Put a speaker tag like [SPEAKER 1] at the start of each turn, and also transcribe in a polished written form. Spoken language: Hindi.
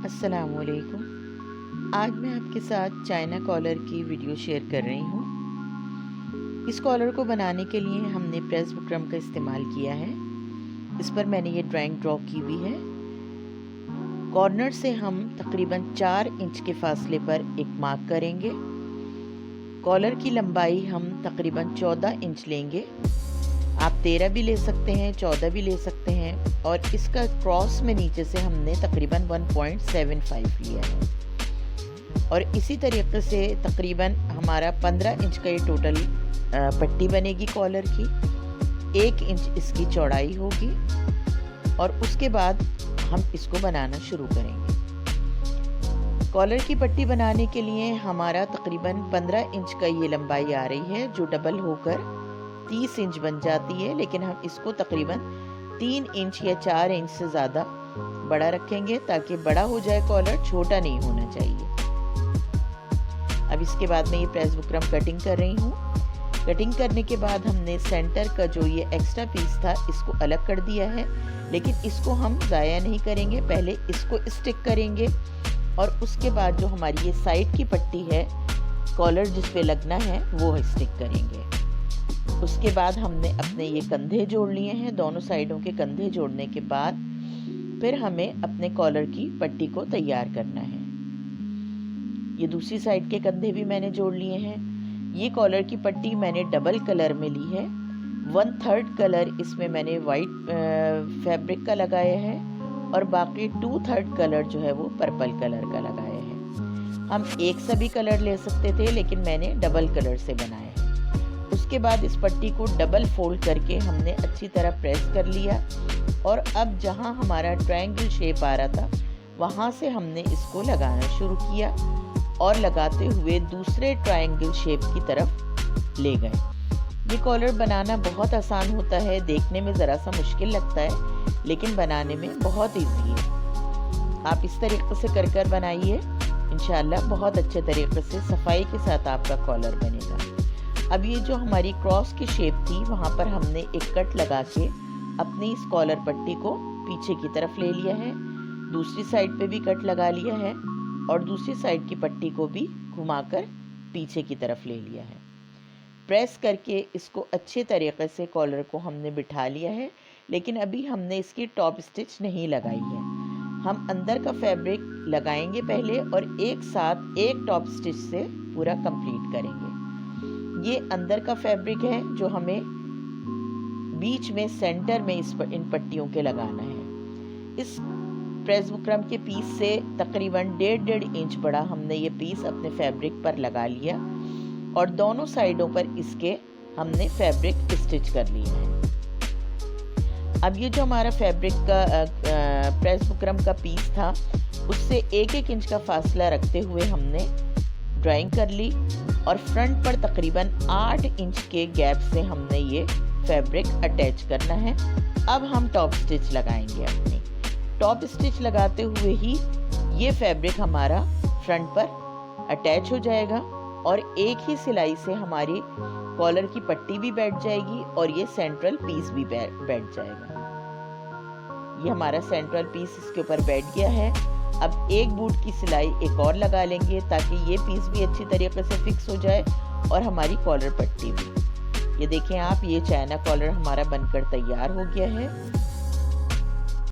[SPEAKER 1] अस्सलामुअलैकुम। आज मैं आपके साथ चाइना कॉलर की वीडियो शेयर कर रही हूँ। इस कॉलर को बनाने के लिए हमने प्रेस बुकरम का इस्तेमाल किया है। इस पर मैंने ये ड्राइंग ड्रॉ की हुई है। कॉर्नर से हम तकरीबन 4 इंच के फासले पर एक मार्क करेंगे। कॉलर की लंबाई हम तकरीबन 14 इंच लेंगे। आप 13 भी ले सकते हैं, 14 भी ले सकते हैं। और इसका क्रॉस में नीचे से हमने तकरीबन 1.75 लिया है। और इसी तरीके से तकरीबन हमारा 15 इंच का ये टोटल पट्टी बनेगी कॉलर की। 1 इंच इसकी चौड़ाई होगी और उसके बाद हम इसको बनाना शुरू करेंगे। कॉलर की पट्टी बनाने के लिए हमारा तकरीबन 15 इंच का ये लंबाई आ रही है, जो डबल होकर 30 इंच बन जाती है। लेकिन हम इसको तकरीबन 3 इंच या 4 इंच से ज़्यादा बड़ा रखेंगे ताकि बड़ा हो जाए कॉलर, छोटा नहीं होना चाहिए। अब इसके बाद मैं ये प्रेस बुकरम कटिंग कर रही हूँ। कटिंग करने के बाद हमने सेंटर का जो ये एक्स्ट्रा पीस था इसको अलग कर दिया है, लेकिन इसको हम ज़ाया नहीं करेंगे। पहले इसको स्टिक करेंगे और उसके बाद जो हमारी ये साइड की पट्टी है कॉलर जिस पे लगना है वो स्टिक करेंगे। उसके बाद हमने अपने ये कंधे जोड़ लिए हैं। दोनों साइडों के कंधे जोड़ने के बाद फिर हमें अपने कॉलर की पट्टी को तैयार करना है। ये दूसरी साइड के कंधे भी मैंने जोड़ लिए हैं। ये कॉलर की पट्टी मैंने डबल कलर में ली है। 1/3 कलर इसमें मैंने वाइट फैब्रिक का लगाया है और बाकी 2/3 कलर जो है वो पर्पल कलर का लगाया है। हम एक सा भी कलर ले सकते थे, लेकिन मैंने डबल कलर से बनाया है। उसके बाद इस पट्टी को डबल फोल्ड करके हमने अच्छी तरह प्रेस कर लिया और अब जहां हमारा ट्रायंगल शेप आ रहा था वहां से हमने इसको लगाना शुरू किया और लगाते हुए दूसरे ट्रायंगल शेप की तरफ ले गए। ये कॉलर बनाना बहुत आसान होता है, देखने में ज़रा सा मुश्किल लगता है लेकिन बनाने में बहुत ईजी है। आप इस तरीके से कर बनाइए, इंशाल्लाह बहुत अच्छे तरीके से सफाई के साथ आपका कॉलर बनेगा। अब ये जो हमारी क्रॉस की शेप थी वहाँ पर हमने एक कट लगा के अपनी इस कॉलर पट्टी को पीछे की तरफ ले लिया है। दूसरी साइड पे भी कट लगा लिया है और दूसरी साइड की पट्टी को भी घुमाकर पीछे की तरफ ले लिया है। प्रेस करके इसको अच्छे तरीके से कॉलर को हमने बिठा लिया है, लेकिन अभी हमने इसकी टॉप स्टिच नहीं लगाई है। हम अंदर का फैब्रिक लगाएंगे पहले और एक साथ एक टॉप स्टिच से पूरा कंप्लीट करेंगे। ये अंदर का फैब्रिक है जो हमें बीच में सेंटर में इन पट्टियों के लगाना है। इस प्रेस बुकरम के पीस से तकरीबन 1.5 इंच बड़ा हमने ये पीस अपने फैब्रिक पर लगा लिया और दोनों साइडों पर इसके हमने फैब्रिक स्टिच कर लिया है। अब ये जो हमारा फैब्रिक का प्रेस बुकरम का पीस था उससे 1-1 इंच का फासला रखते हुए हमने ड्राइंग कर ली और फ्रंट पर तकरीबन 8 इंच के गैप से हमने ये फैब्रिक अटैच करना है। अब हम टॉप स्टिच लगाएंगे। अपनी टॉप स्टिच लगाते हुए ही ये फैब्रिक हमारा फ्रंट पर अटैच हो जाएगा और एक ही सिलाई से हमारी कॉलर की पट्टी भी बैठ जाएगी और ये सेंट्रल पीस भी बैठ जाएगा। ये हमारा सेंट्रल पीस इसके ऊपर बैठ गया है। अब एक बूट की सिलाई एक और लगा लेंगे ताकि ये पीस भी अच्छी तरीके से फिक्स हो जाए और हमारी कॉलर पट्टी भी। ये देखें आप, ये चाइना कॉलर हमारा बनकर तैयार हो गया है।